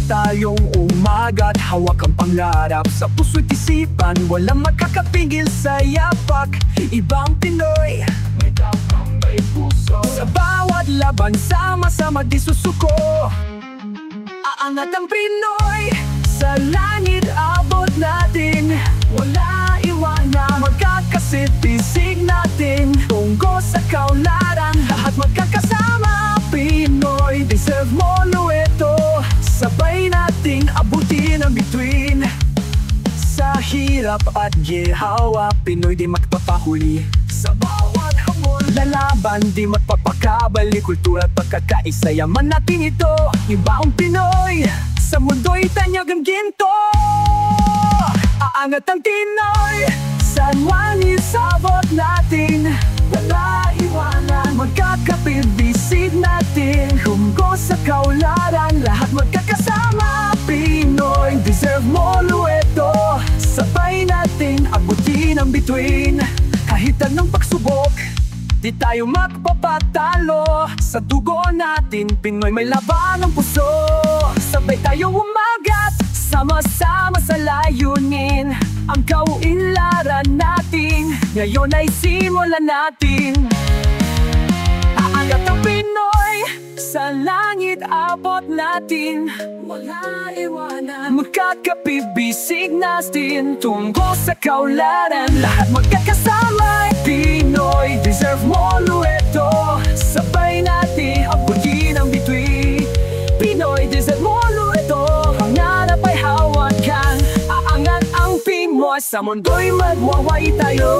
tayong umagat, hawak ang pangarap sa puso't isipan, walang makakapigil sa yapak. Ibang Pinoy, may tapang, may puso. Sa bawat laban, sama-sama di susuko. Aangat ang Pinoy, sa langit abot natin. Wala iwanan, magkakasipsig natin. Tunggo sa kaunlaran, lahat magkakasama. Pinoy, deserve mo lueto. Sabay nating abutin ang bituin. Sa hirap at ginhawa, Pinoy di magpapahuli. Sa bawat hamon, lalaban di magpapakabali. Kultura at pagkakaisa, yaman natin ito. Ibang Pinoy, sa mundo'y tanyag ang ginto. Aangat ang Pinoy, San Juan isabot natin. Wala iwanan, magkakapit-bisid natin. Humgo sa kaularan, lahat magkakasama. Pinoy, deserve mo lueto. Sabay natin abutin ang bituin. Kahit anong pagsubok, di tayo magpapatalo. Sa dugo natin, Pinoy may laban ng puso. Sabay tayo umagat, sama-sama sa layunin. Ang kauunlaran natin, ngayon ay simulan natin. Aangat ang Pinoy, sa langit abot natin. Wala iwanan, magkakapibisig natin. Tunggo sa kaularan, lahat magkakasama. Pinoy, deserve mo lueto. Sabay natin abutin ang bituin. Pinoy, deserve mo lueto. Pangarap ay hawakan. Aangat ang Pinoy, sa mundo'y magwaway tayo.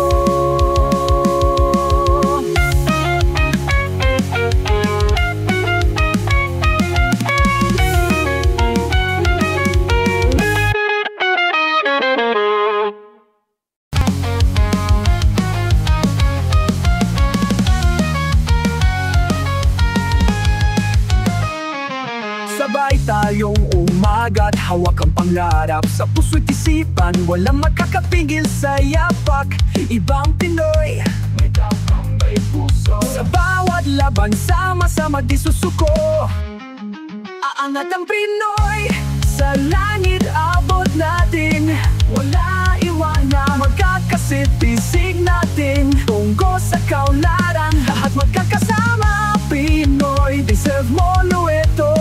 Sabay tayong umagat, hawak ang pangarap sa puso't isipan, walang makakapigil sa yapak. Ibang Pinoy, may tapang, may puso. Sa bawat laban, sama-sama di susuko. Aangat ang Pinoy, sa langit abot natin. Wala iwanan, magkakasipsig natin. Tunggo sa kaunlaran, lahat magkakasama. Pinoy, deserve mo lueto.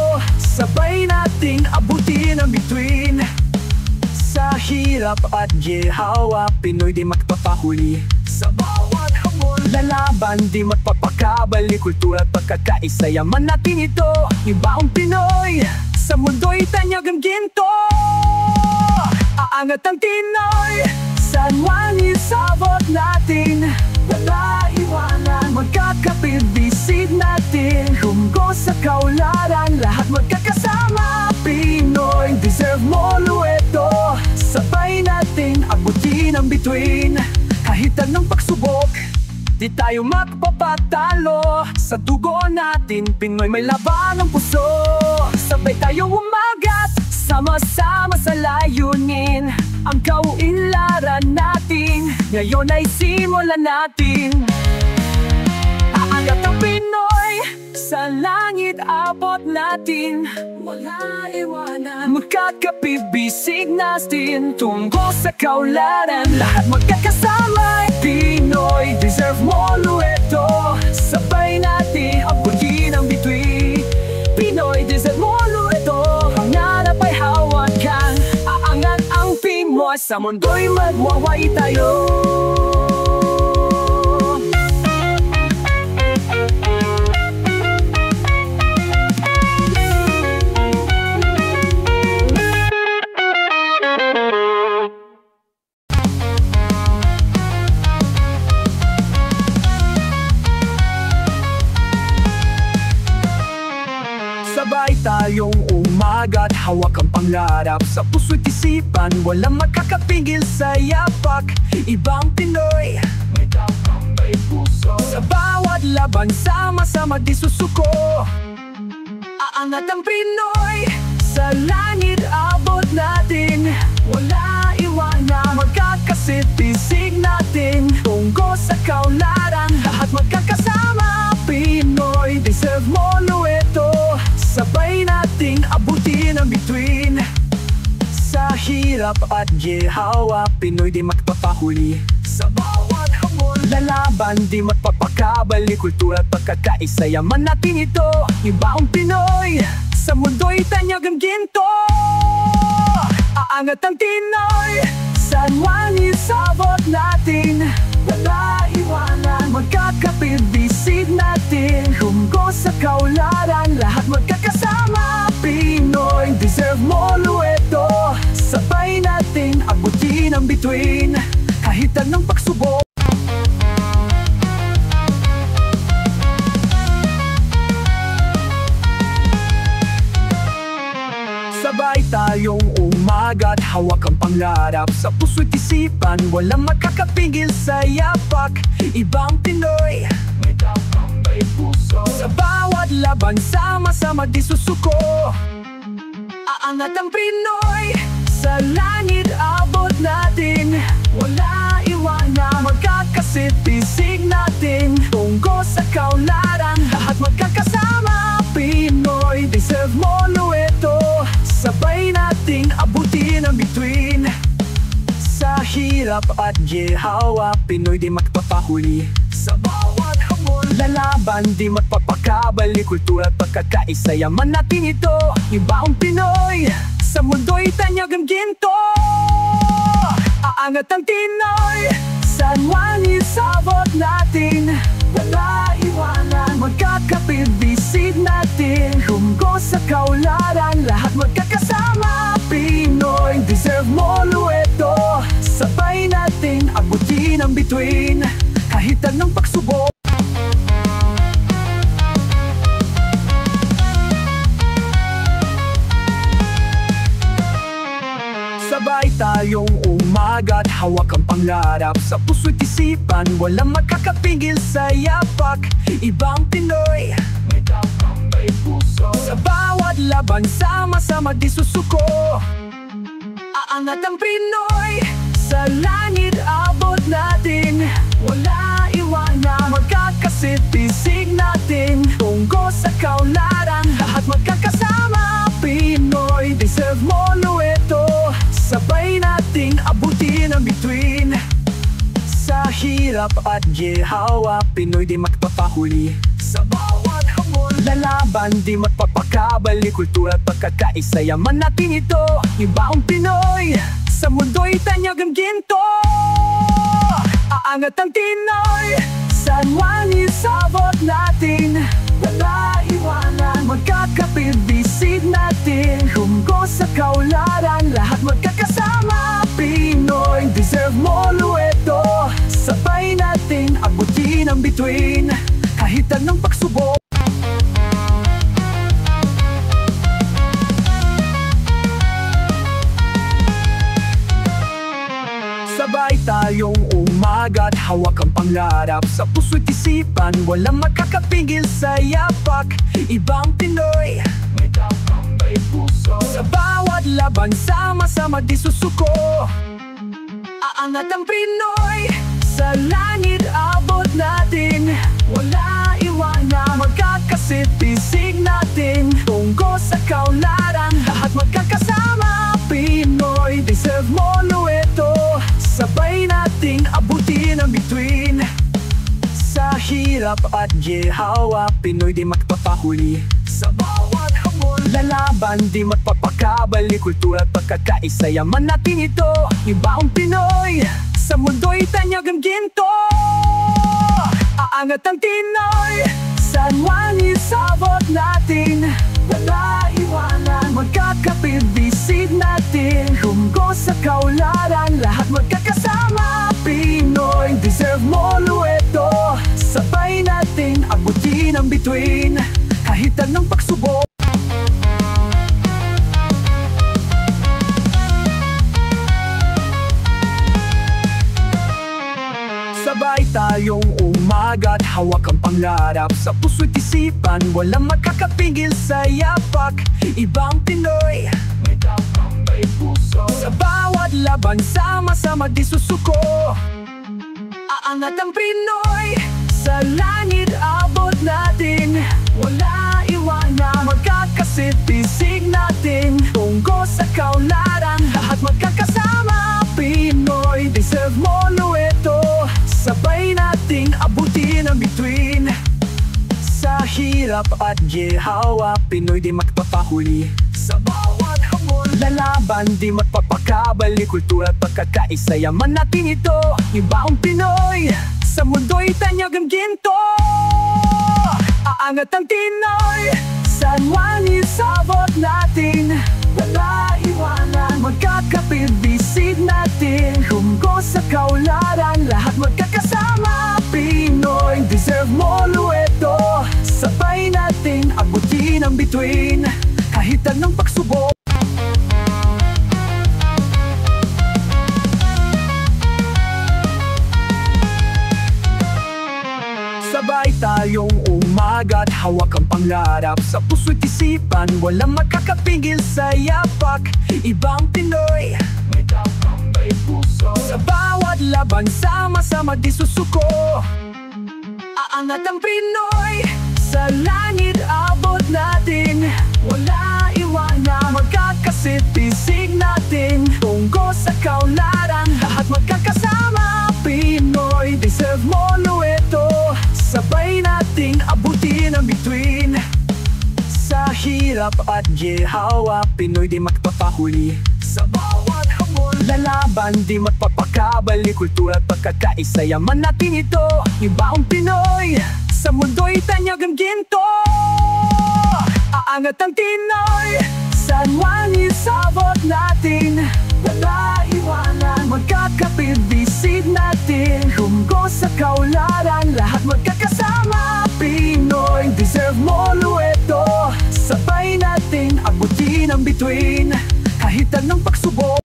Sabay nating abutin ang bituin. Sa hirap at ginhawa, Pinoy di magpapahuli. Sa bawat hamon, lalaban di magpapakabali. Kultura at pagkakaisa, yaman natin ito. Ibang Pinoy, sa mundo'y tanyag ang ginto. Aangat ang Pinoy, San Juan isabot natin. Wala iwanan, magkakapit-bisid natin. Humgo sa kaularan, lahat magkakasama. Pinoy, deserve mo lueto. Sabay natin abutin ang bituin. Kahit anong pagsubok, di tayo magpapatalo. Sa dugo natin, Pinoy may laban ng puso. Sabay tayo umagat, sama-sama sa layunin. Ang kauunlaran natin, ngayon ay simulan natin. Aangat ang Pinoy, sa langit abot natin. Wala iwanan, magkakapibisig natin. Tunggo sa kaularan, lahat magkakasama. Pinoy, deserve mo lueto. Sabay natin abutin ang bituin. Pinoy, deserve mo lueto. Pangarap ay hawakan. Aangat ang Pinoy, sa mundo'y magwaway tayo. Sabay tayong umagat, hawak ang pangarap sa puso't isipan, walang makakapigil sa yapak. Ibang Pinoy, may tapang, may puso. Sa bawat laban, sama-sama di susuko. Aangat ang Pinoy, sa langit abot natin. Wala iwanan, magkakasipsig natin. Tunggo sa kaularan, lahat magkakasama. Pinoy, deserve mo lueto. Sabay nating abutin ang bituin. hirap at ginhawa, Pinoy di magpapahuli sa bawat hamon. Lalaban di magpapakabali, kultura at pagkakaisa, yaman natin ito. Ibaong Pinoy, sa mundo'y tanyag ang ginto. Aangat ang Tinoy, San Juan isabot natin. Wala iwanan, magkakapit, bisid natin. Humgo sa kaularan, lahat magkakasama. Pinoy, deserve mo lueto. Sabay natin abutin ang bituin, kahit anong pagsubok. Sabay tayong umagat, hawak ang pangarap sa puso't isipan, walang makakapigil sa yapak. Ibang Pinoy, may tapang, may puso. Sa bawat laban, sama-sama di susuko. Aangat ang Pinoy, sa langit abot natin. Wala iwanan, magkakasit, bisig natin. Tunggo sa kaularan, lahat magkakasama. Pinoy, deserve mo lueto. Sabay nating abutin ang bituin. Sa hirap at ginhawa, Pinoy di magpapahuli sa bawat hamon. Lalaban di magpapakabali, kultura at pagkakaisa, yaman natin ito. Ibaong Pinoy, sa mundo'y tanyag ang ginto. Aangat ang Tinoy, San Juan isabot natin. Wala iwanan, magkakapit, bisid natin. Humgo sa kaularan, lahat magkakasama. Pinoy, deserve mo lueto. Sabay natin abutin ang bituin, kahit anong pagsubok. Sabay tayong umagat, hawak ang pangarap sa puso't isipan, walang makakapigil sa yapak. Ibang Pinoy, may tapang, may puso. Sa bawat laban, sama-sama di susuko. Aangat ang Pinoy, sa langit abot natin. Wala iwanan, magkakasit, bisig natin. Tunggo sa kaularan, lahat magkakasama. Pinoy, deserve mo lueto. Sabay nating abutin ang bituin. Sa hirap at ginhawa, Pinoy di magpapahuli sa bawat hamon. Lalaban di magpapakabali, kultura at pagkakaisa, yaman natin ito. Ibaong Pinoy, sa mundo'y tanyag ang ginto. Aangat ang Tinoy, San Juan isabot natin. Wala iwanan, magkakapit, bisid natin. Humgo sa kaularan, lahat magkakasama. Pinoy, deserve mo lueto. Sabay nating abutin ang bituin, kahit anong pagsubok. Sabay tayong umagat, hawak ang pangarap sa puso't isipan, walang makakapigil sa yapak. Ibang Pinoy, may tapang, may puso. Sa bawat laban, sama-sama di susuko. Aangat ang Pinoy, sa langit abot natin. Wala iwanan, magkakasit, bisig natin. Tunggo sa kaularan, lahat magkakasama. Pinoy, deserve mo lueto. Sabay nating abutin ang bituin. Sa hirap at ginhawa, Pinoy di magpapahuli sa bawat hamon. Lalaban di magpapakabali, kultura at pagkakaisa, yaman natin ito. Ibaong Pinoy, sa mundo'y tanyag ang ginto. Aangat ang Tinoy, San Juan isabot natin. Wala iwanan, magkakapit, bisid natin. Humgo sa kaularan, lahat magkakasama. Pinoy, deserve mo lueto. Sabay nating abutin ang bituin, kahit anong pagsubok. Sabay tayong umagat, hawak ang pangarap sa puso't isipan, walang makakapigil sa yapak. Ibang Pinoy, may tapang, may puso. Sa bawat laban, sama-sama di susuko. Aangat ang Pinoy, sa langit abot natin. Wala iwanan, magkakasit, bisig natin. Tunggo sa kaularan, lahat magkakasama. hirap at ginhawa, Pinoy di magpapahuli sa bawat hamon. Lalaban di magpapakabali, kultura at pagkakaisa, yaman natin ito. Ibaong Pinoy, sa mundo'y tanyag ang ginto. Aangat ang Pinoy, San Juan isabot natin. Wala iwanan, magkakapit, bisid natin. Humgo sa kaularan, lahat magkakasama. Pinoy, deserve mo lueto. Sabay natin abutin ang bituin, kahit anong pagsubok. Sabay tayong umagat, hawak ang pangarap sa puso't isipan, walang makakapigil sa yapak. Ibang Pinoy, may tapang, may puso. Sa bawat laban, sama-sama di susuko. Aangat ang Pinoy, sa langit abot natin. Wala iwanan, magkakasit, bisig natin. Tunggo sa kaularan, lahat magkakasama. Pinoy, deserve mo lueto. Sabay nating abutin ang bituin. Sa hirap at ginhawa, Pinoy di magpapahuli sa bawat hamon. Lalaban di magpapakabali, kultura at pagkakaisa, yaman natin ito. Ibaong Pinoy, sa mundo'y tanyag ang ginto. Aangat ang Pinoy, San Juan isabot natin. Wala iwanan, magkakapit, bisid natin. Humgo sa kaularan, lahat magkakasama. Pinoy, deserve mo lueto. Sabay natin abutin ang bituin, kahit anong pagsubok.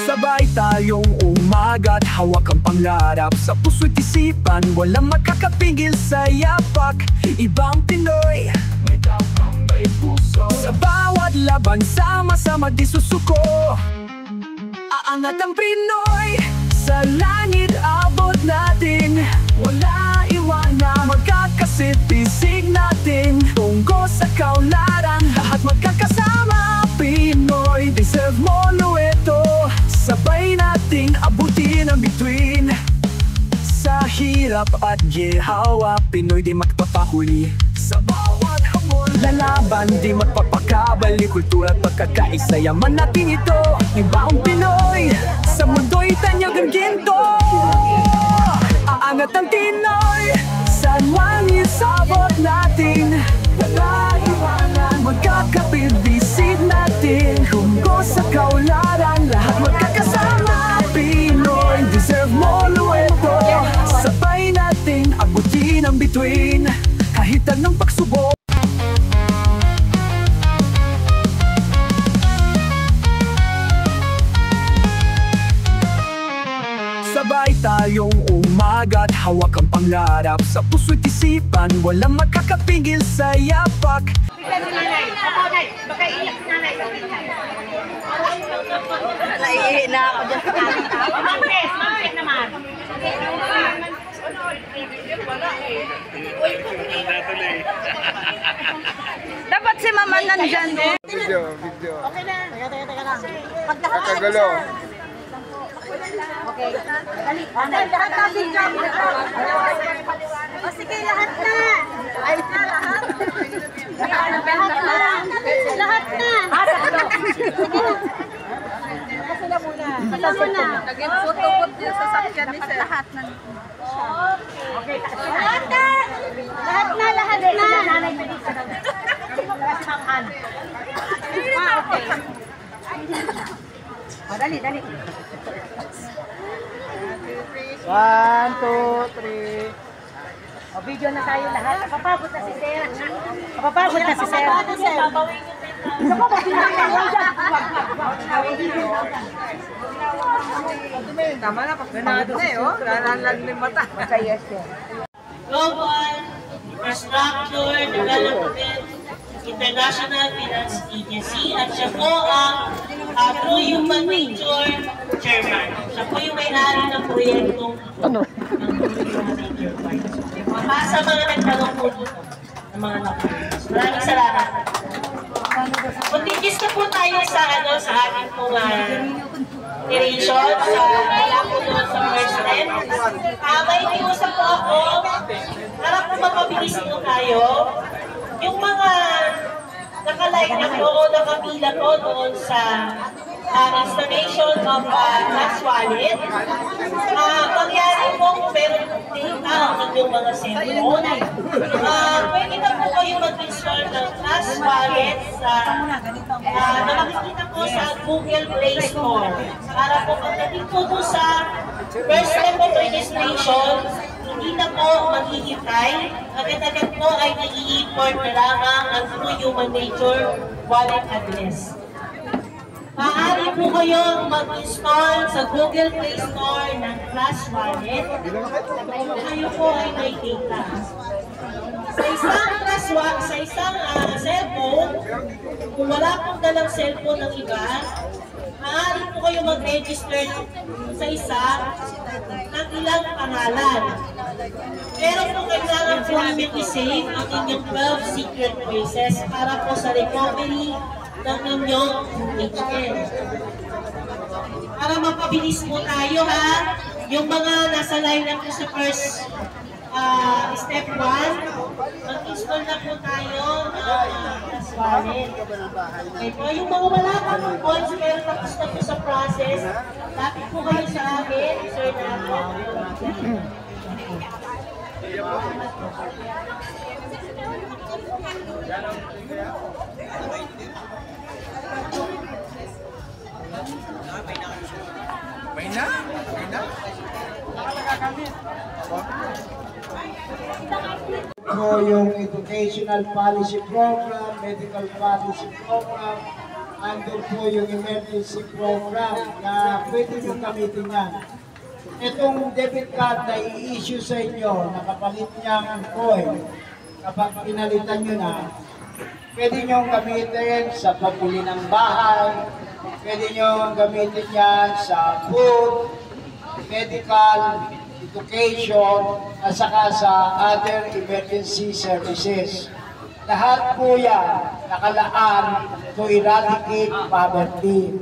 Sabay tayong umagat, hawak ang pangarap sa puso't isipan, walang makakapigil sa yapak. Ibang Pinoy, may tapang, may puso. Sa bawat laban, sama-sama di susuko. Aangat ang Pinoy, sa langit abot natin. Wala iwanan, magkakasit, bisig natin. Tunggo sa kaularan, lahat magkakasama. Pinoy, deserve mo lueto. Sabay nating abutin ang bituin. Sa hirap at ginhawa, Pinoy di magpapahuli sa bawat hamon. Lalaban di magpapakabali, kultura at pagkakaisa, yaman natin ito. Ibaong Pinoy, sa mundo'y tanyag ang ginto. Aangat ang Pinoy, San Juan isabot natin. Wala iwanan, magkakapit, bisid natin. Humgo sa kaularan, lahat magkakasama. Pinoy, deserve mo lueto. Sabay nating abutin ang bituin, kahit anong pagsubok. Sabay tayong umagat, hawak ang pangarap sa puso't isipan, walang makakapigil sa yapak. Naiihi na ako dyan sa kanta. Mangkes naman. Dapat si Mama nandyan. Video. Okay na. Teka lang. Pagkagalo. Okay. Dali. Lahat na video. O sige, lahat na. Ay, lahat. Lahat na. Sige na. Sila muna. Nag-photo-photo yung sasakyan ni Sir. Lahat na. Okay. Lahat na. Lahat na. Nanay Melissa daw. Okay. Dali. 1, 2, 3. O, video na tayo lahat. Napapagod na si Sir. Napapagod na si Sir. Tama na, pag ganado na eh, oh. Lalalan na yung mata. Yes, sir. Global Infrastructure Development International Finance Agency at siya po ang True Human Nature Chairman. Siya po yung may-ari ng proyektong sa mga nagtanong po dito ng mga nakulitas. Maraming salamat. Continuous na po tayo sa ating pong operation sa wala po doon sa first step. May iusap po ako para po mapabilis po tayo. Yung mga nakaline na po o nakapila po doon sa installation of cash wallet. Mangyari po kung meron data ang inyong mga cellphone. Pwede na po kayo mag-install ng cash wallet sa na makikita po sa Google Play Store. Para po pagdating po doon sa first step of registration, hindi na po maghihintay. Agad-agad po ay nai-import na lamang ang True Human Nature wallet address. Maaari po kayong mag-install sa Google Play Store ng Flash Wallet kung kayo po ay may data. Sa isang cellphone, kung wala pong dalang cellphone ng iba, maaari po kayong mag-register sa isa ng ilang pangalan. Pero po kailangan po namin i-save ang inyong 12 secret phrases para po sa recovery ng inyong HL. Para mapabilis po tayo ha, yung mga nasa line na po sa first step 1, mag-install na po tayo ng cash wallet. Okay po, yung mga wala pa ng points pero tapos na po sa process, lapit po kayo sa amin, Sir Nato. So yung educational policy program, medical policy program, andun po yung emergency program na pwede nyo gamitin yan. Itong debit card na i-issue sa inyo, nakapalit niyang coin, kapag pinalitan nyo na, pwede nyo gamitin sa pagbili ng bahay, pwede nyo gamitin yan sa food, medical, education, at saka sa other emergency services. Lahat po yan nakalaan to eradicate poverty.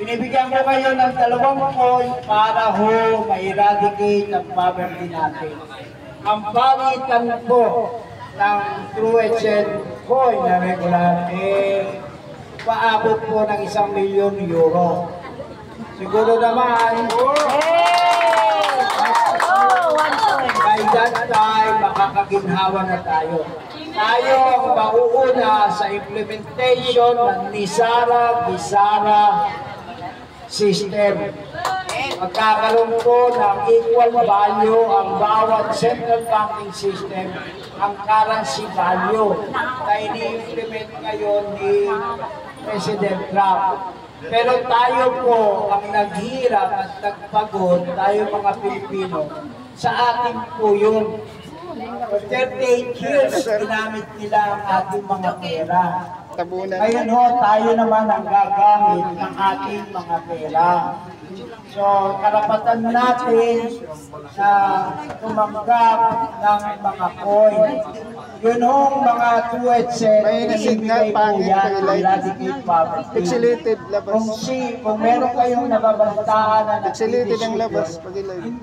Binibigyan ko kayo ng 2 coin para ho ma-eradicate ang poverty natin. Ang palitan po ng True HL coin na regular, paabot po ng 1 milyon euro. Siguro naman, by that time, makakaginhawa na tayo. Tayo ang mauuna sa implementation ng Nisara-Gisara system. Magkakaroon po ng equal value ang bawat central banking system, ang currency value na ini-implement ngayon ni President Trump. Pero tayo po ang naghirap at nagpagod, tayo mga Pilipino, sa atin po yun. For 38 years, ginamit nila ang ating mga pera. Ngayon ho, tayo naman ang gagamit ng ating mga pera. So, karapatan natin na tumanggap ng mga coin. Yun hong mga tuwetsen, ibigay po yan, eradicate poverty. Kung meron kayong nababantaan na nagtitisugan,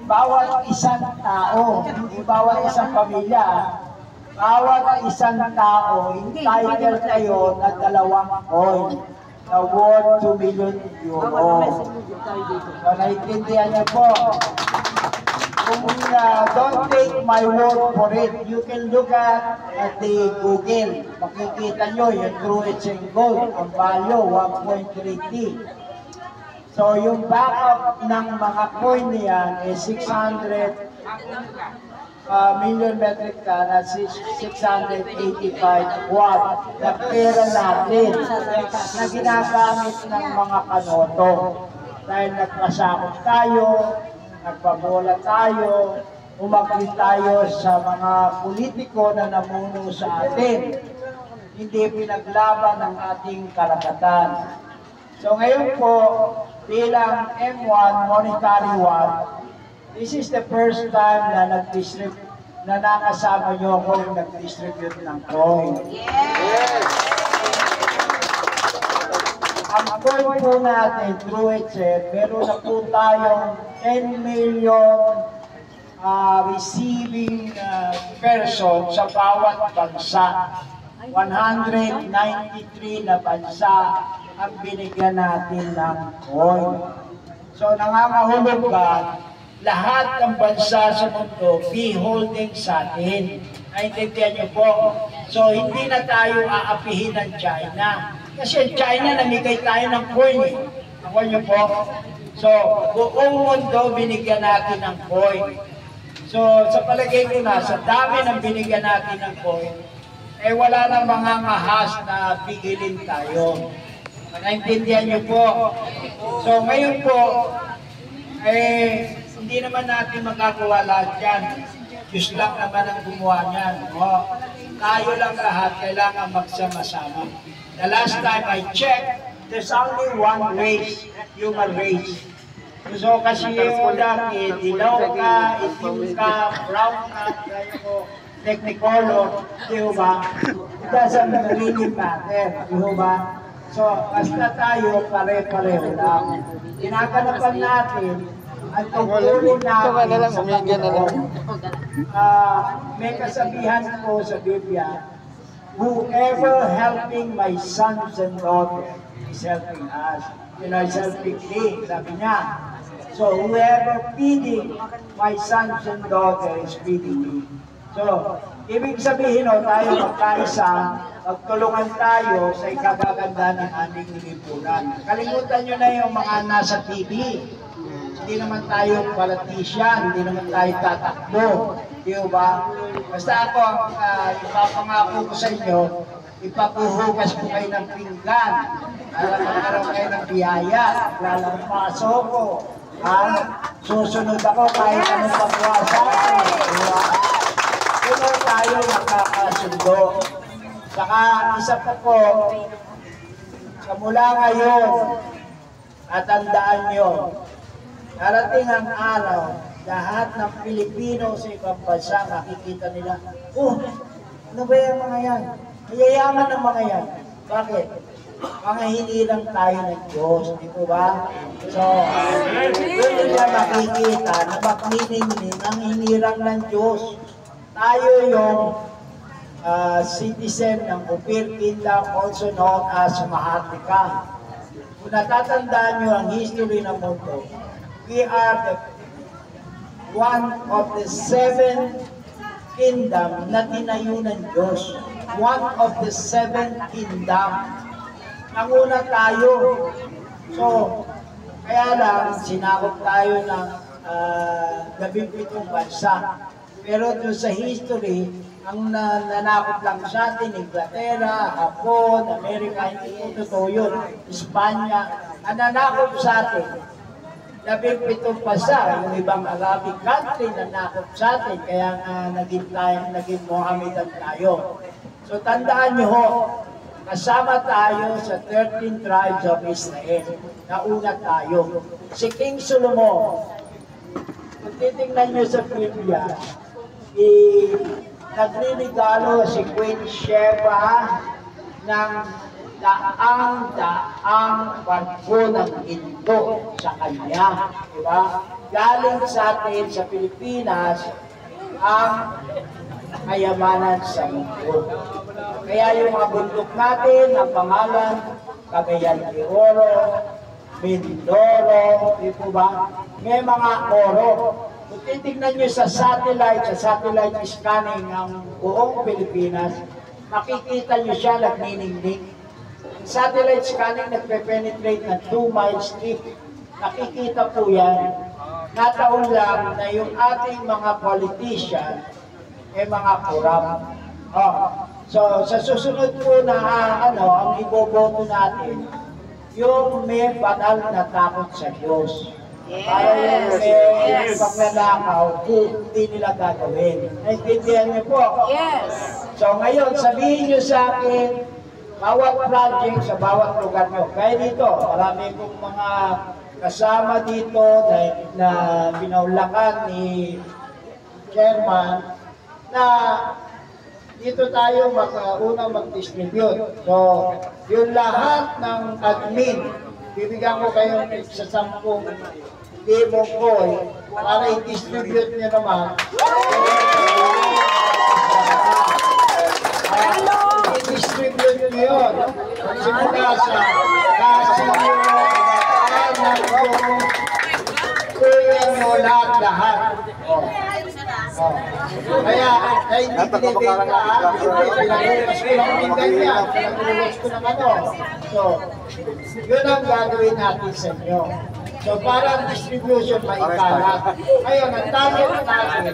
bawat isang tao, hindi bawat isang pamilya, bawat isang tao, entitled kayo na 2 coin na worth 2 million euro. So, naiintindihan niyo po. Kung don't take my word for it, you can look at the Google. Makikita nyo yung True HL Gold, ang value, 1.3T. So, yung backup ng mga coin niyan is 600 million metric ton at 685 watt na pera natin na ginagamit ng mga kanoto. Dahil nagpasakot tayo, nagpabola tayo, umagli tayo sa mga politiko na namuno sa atin. Hindi pinaglaban ng ating karapatan. So ngayon po, bilang M1 Monetary One, this is the first time na nag-distribute, na nakasama nyo ako yung nag-distribute ng coin. Yes! ang goal po natin through HF, meron na po tayong 10 million receiving person sa bawat bansa. 193 na bansa ang binigyan natin ng coin. So nangangahulog ba, lahat ng bansa sa mundo beholding sa atin. Naintindihan niyo po? So hindi na tayo aapihin ng China. Kasi China namigay tayo ng coin eh. Ako niyo po? So buong mundo binigyan natin ng coin. So sa palagay ko na, sa dami ng binigyan natin ng coin, eh wala nang mga mahas na pigilin tayo. Naintindihan niyo po? So ngayon po, hindi naman natin magagawa lahat yan. Diyos lang naman ang gumawa niyan. Tayo lang lahat kailangan magsama-sama. The last time I checked, there's only one race, human race. So kasi yung dati, dilaw ka, itim ka, brown ka, technicolor, di ba? It doesn't really matter, di ba? So, basta tayo pare-pareho lang. Ginaganapan natin at tungkulin natin sa Panginoon. May kasabihan po sa Biblia, whoever helping my sons and daughters is helping us. You know, is helping me, sabi niya. So, whoever feeding my sons and daughters is feeding me. So, ibig sabihin tayo magkaisa, magtulungan tayo sa ikagaganda ng ating lipunan. Kalimutan nyo na yung mga nasa TV. Hindi naman tayo politician, hindi naman tayo tatakbo. Di ba? Basta ako, ipapangako ko sa inyo, ipapuhugas ko kayo ng pinggan. Para magkaroon kayo ng biyaya. Lalang paso ko. Susunod ako kahit anong pagwasa. Di ba? Kaya tayo makakasundo. Saka isa pa po, mula ngayon, natandaan nyo, darating ang araw, lahat ng Pilipino sa ibang bansa, makikita nila, ano ba yung mga yan? Mayayaman ng mga yan. Bakit? Mga hinirang tayo ng Diyos, di po ba? So, doon nila makikita na makniningning ang hinirang ng Diyos. Tayo yung citizen ng Upir Kingdom, also known as Maharlika. Kung natatandaan nyo ang history ng mundo, we are one of the 7 kingdom na tinayo ng Diyos. One of the 7 kingdom. Nanguna tayo. So, kaya lang, sinakop tayo ng 17 bansa. Pero doon sa history, ang nanakot lang sa atin, Inglaterra, Hapon, Amerika, hindi po totoo yun. Espanya, ang nanakot sa atin, 17 bansa, yung ibang Arabic country nanakot sa atin, kaya naging Mohammedan tayo. So tandaan nyo ho, kasama tayo sa 13 tribes of Israel. Nauna tayo. Si King Solomon, kung titingnan nyo sa Biblia, nagrinigalo si Queen Sheba ng daang barko ng Indo sa kanya. Diba? Galing sa atin sa Pilipinas ang kayamanan sa mundo. Kaya yung mga bundok natin, ang pangalan, Cagayan de Oro, Mindoro, di po ba? May mga oro. Kung titignan nyo sa satellite scanning ng buong Pilipinas, makikita nyo siya nagniningning. Ang satellite scanning nagpe-penetrate ng 2 miles deep. Nakikita po yan. Nataon lang na yung ating mga politician ay mga kurap. So sa susunod po na ang iboboto natin, yung may banal na takot sa Diyos. Para yung may pagnanakaw, hindi nila gagawin. Naintindihan niyo po? Yes. So ngayon, sabihin niyo sa akin, bawat project sa bawat lugar niyo. Kaya dito, marami pong mga kasama dito na pinaulakan ni Chairman na dito tayo unang mag-distribute. So, yung lahat ng admin, bibigyan ko kayo sa 10 limong coin para i-distribute nyo naman. I-distribute nyo yun. Simula sa kasinyo, anak ko, kuya mo lahat. Kaya, hindi binibenta, pinagulas ko lang din ganyan, pinagulas ko ng ano. So, yun ang gagawin natin sa inyo. So, para ang distribution maikalat. Ngayon, ang target natin,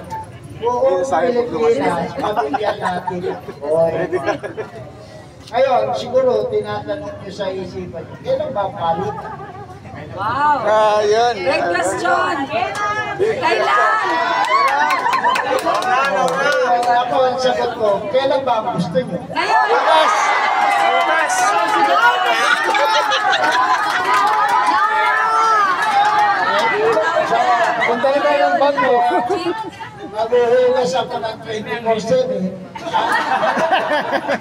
buong Pilipinas, mabigyan natin ang coin. Ngayon, siguro, tinatanong nyo sa isipan nyo, kailan ba palit? Wow! Yun. Great question! Kailan? Ako ang sagot ko, kailan ba ang gusto nyo? Ngayon! Kung talaga yung bag mo, maghuhugas ako ng 24/7.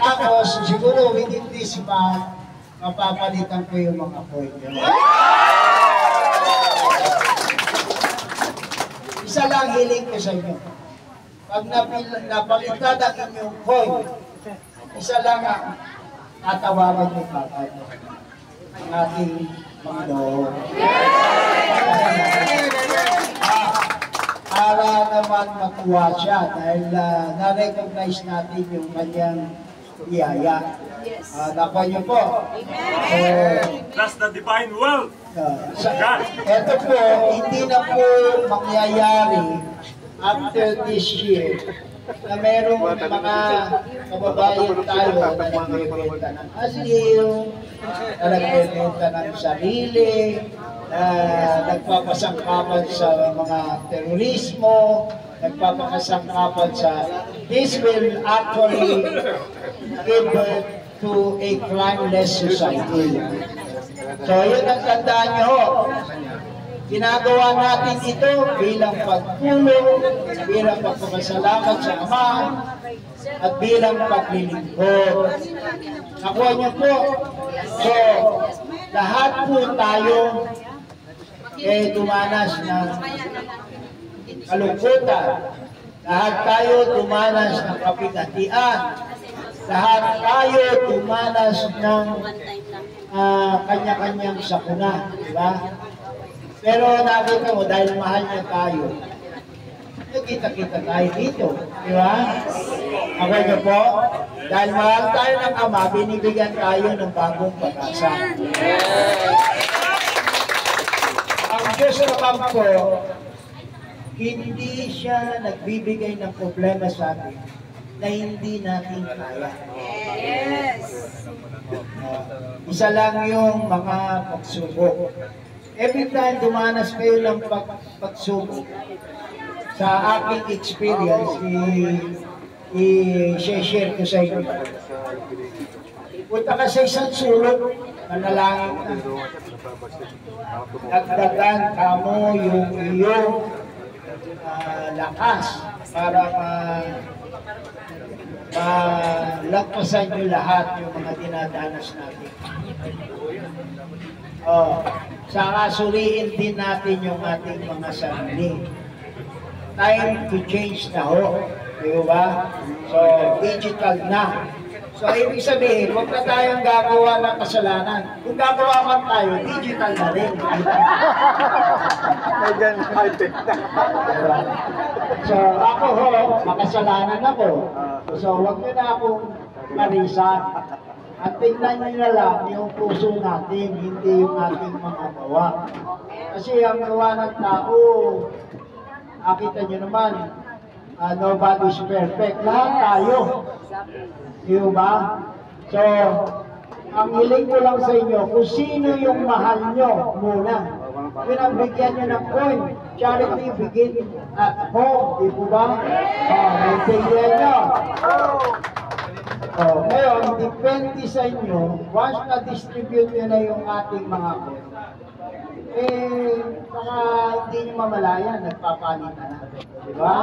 Tapos, siguro within this month, mapapalitan ko yung mga coin. Isa lang hiling ko sa inyo. Pag napalitan ang inyong coin, isa lang ang tatawagan niyo kagad. Ang ating Panginoon. Para naman makuha siya dahil na-recognize natin yung kanyang biyaya. Nakuha niyo po. That's the divine will. Ito po, hindi na po mangyayari after this year na merong mga kababayan tayo na nagbibenta ng asil, na nagbibenta ng sarili, na nagpapasangkapan sa mga terorismo, nagpapasangkapan sa... This will actually give birth to a crimeless society. So yun ang tandaan nyo. Ginagawa natin ito bilang pagtulong, bilang pagpapasalamat sa Ama, at bilang paglilingkod. Nakuha niyo po. So, lahat po tayo dumanas ng kalungkutan. Lahat tayo dumanas ng kapigatian. Lahat tayo dumanas ng kanya-kanyang sakuna. Diba? Pero nakita mo, dahil mahal niya tayo, nagkita-kita tayo dito. Di ba? Ako niyo po, dahil mahal tayo ng Ama, binibigyan tayo ng bagong pag-asa. Ang Diyos naman po, hindi siya nagbibigay ng problema sa atin na hindi natin kaya. Yes! Isa lang yung mga pagsubok. Every time dumanas kayo ng pagsubok, sa aking experience, i-share ko sa inyo. Punta ka sa isang sulok, manalangin ka. Dagdagan ka mo yung iyong lakas para malagpasan nyo lahat yung mga dinadanas natin. Saka suriin din natin yung ating mga sarili. Time to change na ho. Diba? So, digital na. So, ibig sabihin, huwag na tayong gagawa ng kasalanan. Kung gagawa man tayo, digital na rin. So, ako ho, makasalanan ako. So, huwag nyo na akong marisa. At tingnan nyo na lang yung puso natin, hindi yung ating mga gawa. Kasi ang gawa ng tao, nakita nyo naman, nobody's perfect. Lahat tayo. Diba? So, ang hiling ko lang sa inyo, kung sino yung mahal nyo muna, pinabigyan nyo ng coin. Charity begin at home. Di po ba? Maintindihan nyo. Ngayon, depende sa inyo, once na-distribute nyo na yung ating mga coin, baka hindi nyo mamalayan, nagpapalitan na. Diba?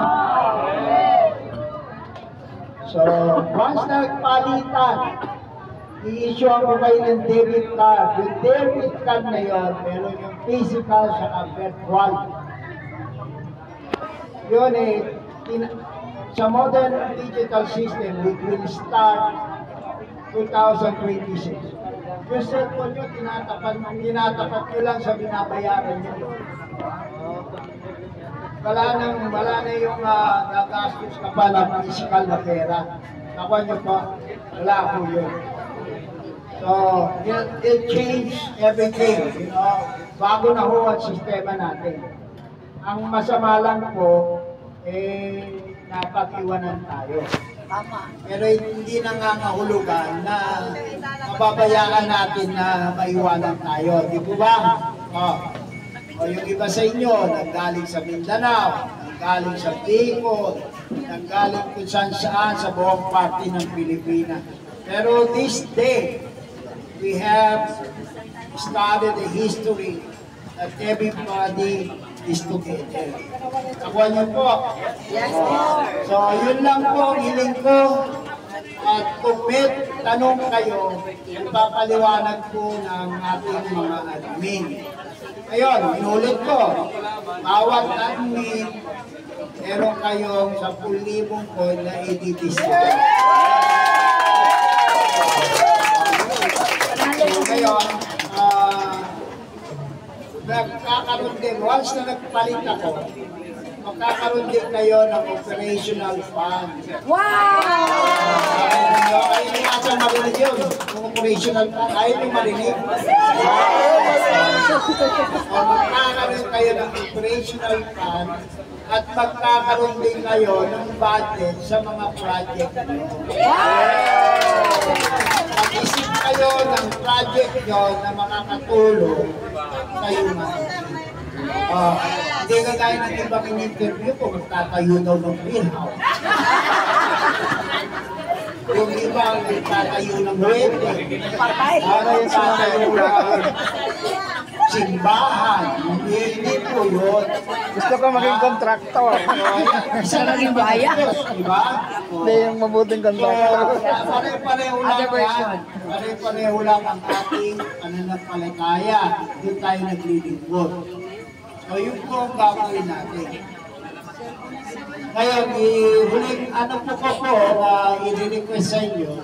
So, once na nagpalitan, i-issue ko kayo ng debit card. Yung debit card na yun, meron yung physical sa virtual. Yun sa modern digital system, it will start 2026. Yung cellphone nyo, tinatapat nyo lang sa binabayaran nyo. Wala na yung nagastos ka pa ng physical na pera. Nakuha nyo pa, wala po yun. So, it change everything, you know, bago na ho ang sistema natin. Ang masama lang po, napag-iwanan tayo. Pero hindi nangangahulugan na mababayaan natin na maiwanan tayo. Di po ba? O yung iba sa inyo, nanggaling sa Mindanao, nanggaling sa Bicol, nanggaling kung saan-saan sa buong parte ng Pilipinas. Pero this day, we have started a history that everybody is together. Nakuha niyo po? Yes, so, yun lang po ang hiling ko. At kung may tanong kayo, ipapaliwanag po ng ating mga admin. Ngayon, inulit ko, bawat admin, meron kayong 10,000 coin na i-distribute. So, ngayon, magkakaroon din, once na nagpalit ako, magkakaroon din kayo ng operational fund. Wow! Ayaw nyo asa marinig yun, yung operational fund, ayaw nyo marinig. Magkakaroon kayo ng operational fund at magkakaroon din kayo ng budget sa mga project nyo. Mag-isip kayo ng project nyo na makakatulong kayo na. Hindi ka gaya ng ibang in-interview kung magtatayo daw ng greenhouse. Yung ibang magtatayo ng wedding. Magtatayo ng simbahan. Hindi po yun. Gusto ko maging kontraktor. Isa na rin baya. Diba? Hindi yung mabuting kontraktor. Pare-pareho lang ang ating pananampalataya. Doon tayo naglilingkod. So yun po ang gagawin natin. Ngayon, huling ano po i-request sa inyo,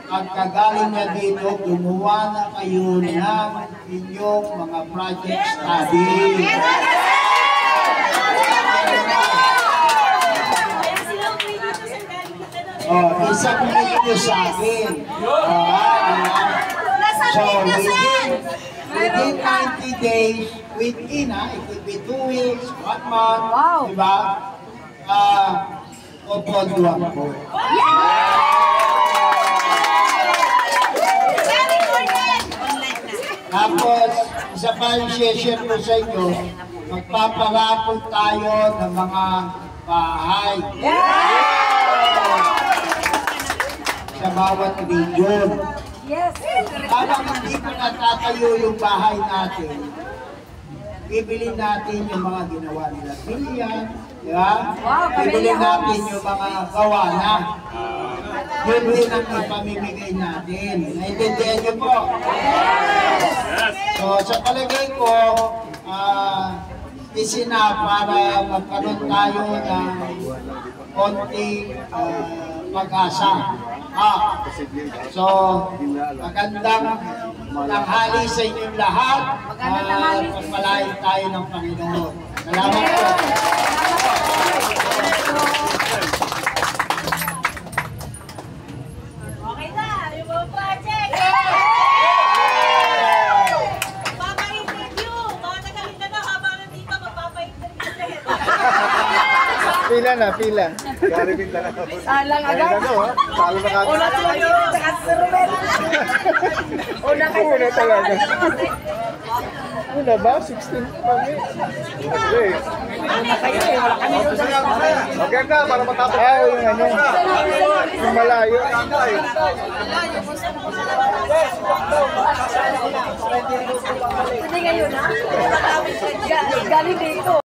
pagkagaling na dito, gumawa na kayo ng inyong mga project study. Isubmit nyo sa akin. So, within 90 days, within, it could be 2 weeks, 1 month, diba? Poponduan ko. Tapos, isa pa yung share ko sa inyo, magpaparapon tayo ng mga bahay. Sa bawat region. Yes. Habang hindi ko natatayo yung bahay natin, bibili natin yung mga ginawa nila. Bilyan, di ba? Bibili natin yung mga gawana. Yun din ang ipamimigay natin. Naintindihan niyo po? So sa palagay ko, isina para magkaroon tayo ng konting pag-asa. So, magandang tanghali sa inyong lahat. Pagpalain tayo ng Panginoon. Salamat po. Okay na, yung mga project! Magpapa-interview! Mga taga-linda na habang nandito, magpapa-interview. Pila na, pila. Garibin na lang. Salang agad. Talo na kami. Una tayo, nakasurvel. Una kayo. Una talaga. Una ba? 16 kami. Okay. Una kayo eh. Wala kami doon sa Okay ka, para matapos. Yung ano. Yung malayo. Hindi ngayon ha? Galing dito.